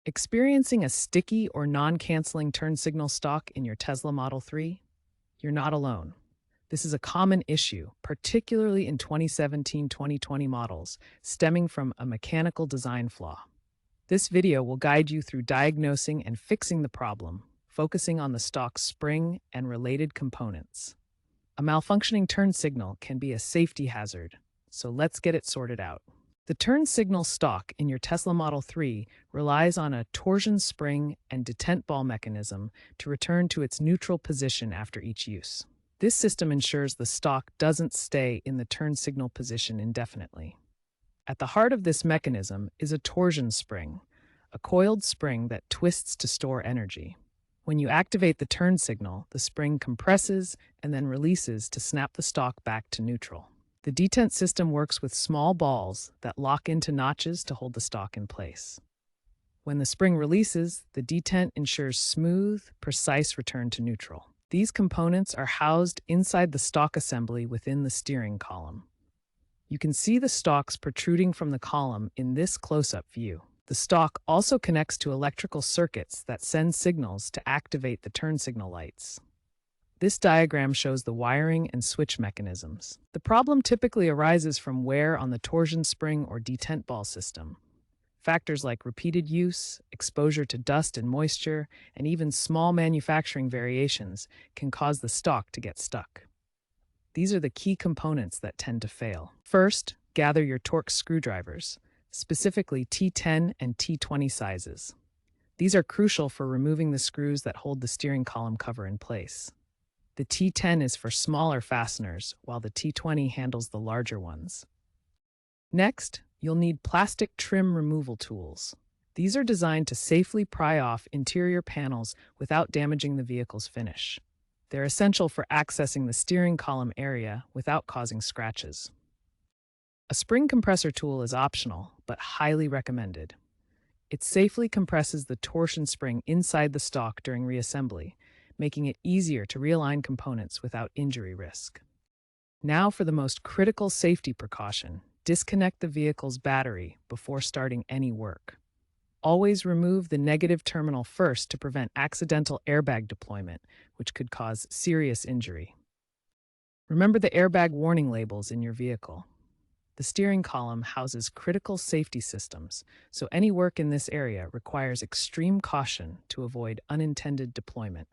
Experiencing a sticky or non-canceling turn signal stalk in your Tesla Model 3? You're not alone. This is a common issue, particularly in 2017-2020 models, stemming from a mechanical design flaw. This video will guide you through diagnosing and fixing the problem, focusing on the stalk's spring and related components. A malfunctioning turn signal can be a safety hazard, so let's get it sorted out. The turn signal stalk in your Tesla Model 3 relies on a torsion spring and detent ball mechanism to return to its neutral position after each use. This system ensures the stalk doesn't stay in the turn signal position indefinitely. At the heart of this mechanism is a torsion spring, a coiled spring that twists to store energy. When you activate the turn signal, the spring compresses and then releases to snap the stalk back to neutral. The detent system works with small balls that lock into notches to hold the stalk in place. When the spring releases, the detent ensures smooth, precise return to neutral. These components are housed inside the stalk assembly within the steering column. You can see the stalks protruding from the column in this close-up view. The stalk also connects to electrical circuits that send signals to activate the turn signal lights. This diagram shows the wiring and switch mechanisms. The problem typically arises from wear on the torsion spring or detent ball system. Factors like repeated use, exposure to dust and moisture, and even small manufacturing variations can cause the stalk to get stuck. These are the key components that tend to fail. First, gather your Torx screwdrivers, specifically T10 and T20 sizes. These are crucial for removing the screws that hold the steering column cover in place. The T10 is for smaller fasteners, while the T20 handles the larger ones. Next, you'll need plastic trim removal tools. These are designed to safely pry off interior panels without damaging the vehicle's finish. They're essential for accessing the steering column area without causing scratches. A spring compressor tool is optional, but highly recommended. It safely compresses the torsion spring inside the stalk during reassembly, making it easier to realign components without injury risk. Now for the most critical safety precaution: disconnect the vehicle's battery before starting any work. Always remove the negative terminal first to prevent accidental airbag deployment, which could cause serious injury. Remember the airbag warning labels in your vehicle. The steering column houses critical safety systems, so any work in this area requires extreme caution to avoid unintended deployment.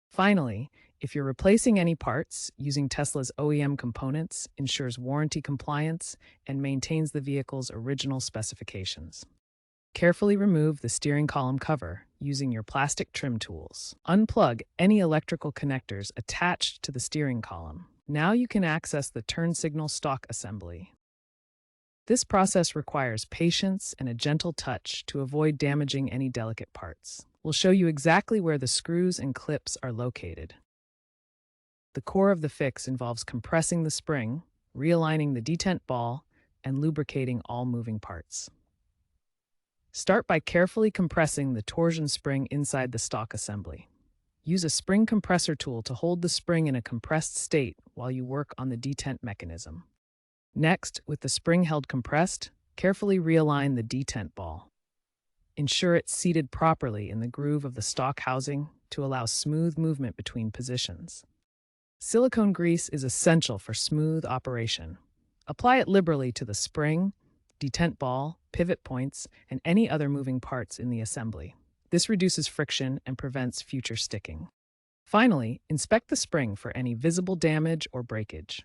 Finally, if you're replacing any parts, using Tesla's OEM components ensures warranty compliance and maintains the vehicle's original specifications. Carefully remove the steering column cover using your plastic trim tools. Unplug any electrical connectors attached to the steering column. Now you can access the turn signal stalk assembly. This process requires patience and a gentle touch to avoid damaging any delicate parts. We'll show you exactly where the screws and clips are located. The core of the fix involves compressing the spring, realigning the detent ball, and lubricating all moving parts. Start by carefully compressing the torsion spring inside the stalk assembly. Use a spring compressor tool to hold the spring in a compressed state while you work on the detent mechanism. Next, with the spring held compressed, carefully realign the detent ball. Ensure it's seated properly in the groove of the stalk housing to allow smooth movement between positions. Silicone grease is essential for smooth operation. Apply it liberally to the spring, detent ball, pivot points, and any other moving parts in the assembly. This reduces friction and prevents future sticking. Finally, inspect the spring for any visible damage or breakage.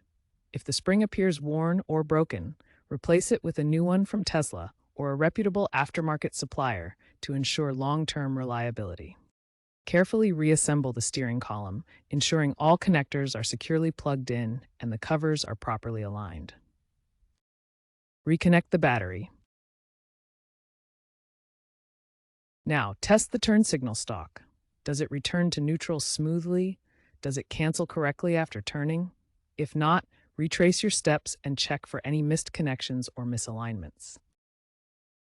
If the spring appears worn or broken, replace it with a new one from Tesla or a reputable aftermarket supplier to ensure long-term reliability. Carefully reassemble the steering column, ensuring all connectors are securely plugged in and the covers are properly aligned. Reconnect the battery. Now, test the turn signal stalk. Does it return to neutral smoothly? Does it cancel correctly after turning? If not, retrace your steps and check for any missed connections or misalignments.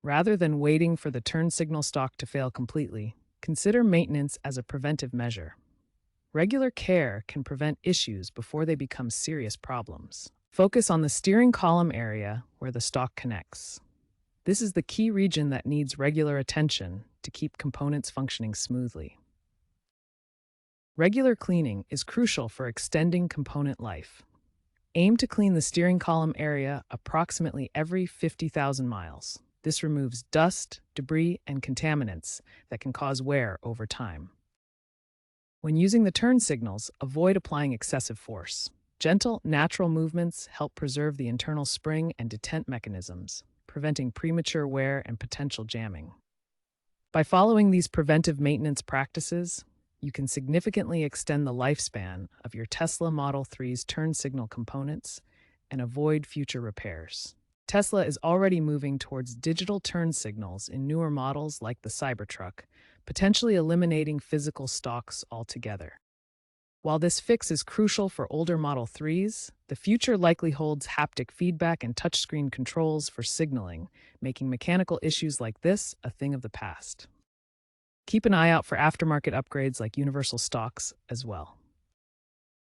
Rather than waiting for the turn signal stalk to fail completely, consider maintenance as a preventive measure. Regular care can prevent issues before they become serious problems. Focus on the steering column area where the stalk connects. This is the key region that needs regular attention to keep components functioning smoothly. Regular cleaning is crucial for extending component life. Aim to clean the steering column area approximately every 50,000 miles. This removes dust, debris, and contaminants that can cause wear over time. When using the turn signals, avoid applying excessive force. Gentle, natural movements help preserve the internal spring and detent mechanisms, preventing premature wear and potential jamming. By following these preventive maintenance practices, you can significantly extend the lifespan of your Tesla Model 3's turn signal components and avoid future repairs. Tesla is already moving towards digital turn signals in newer models like the Cybertruck, potentially eliminating physical stalks altogether. While this fix is crucial for older Model 3s, the future likely holds haptic feedback and touchscreen controls for signaling, making mechanical issues like this a thing of the past. Keep an eye out for aftermarket upgrades like universal stalks as well.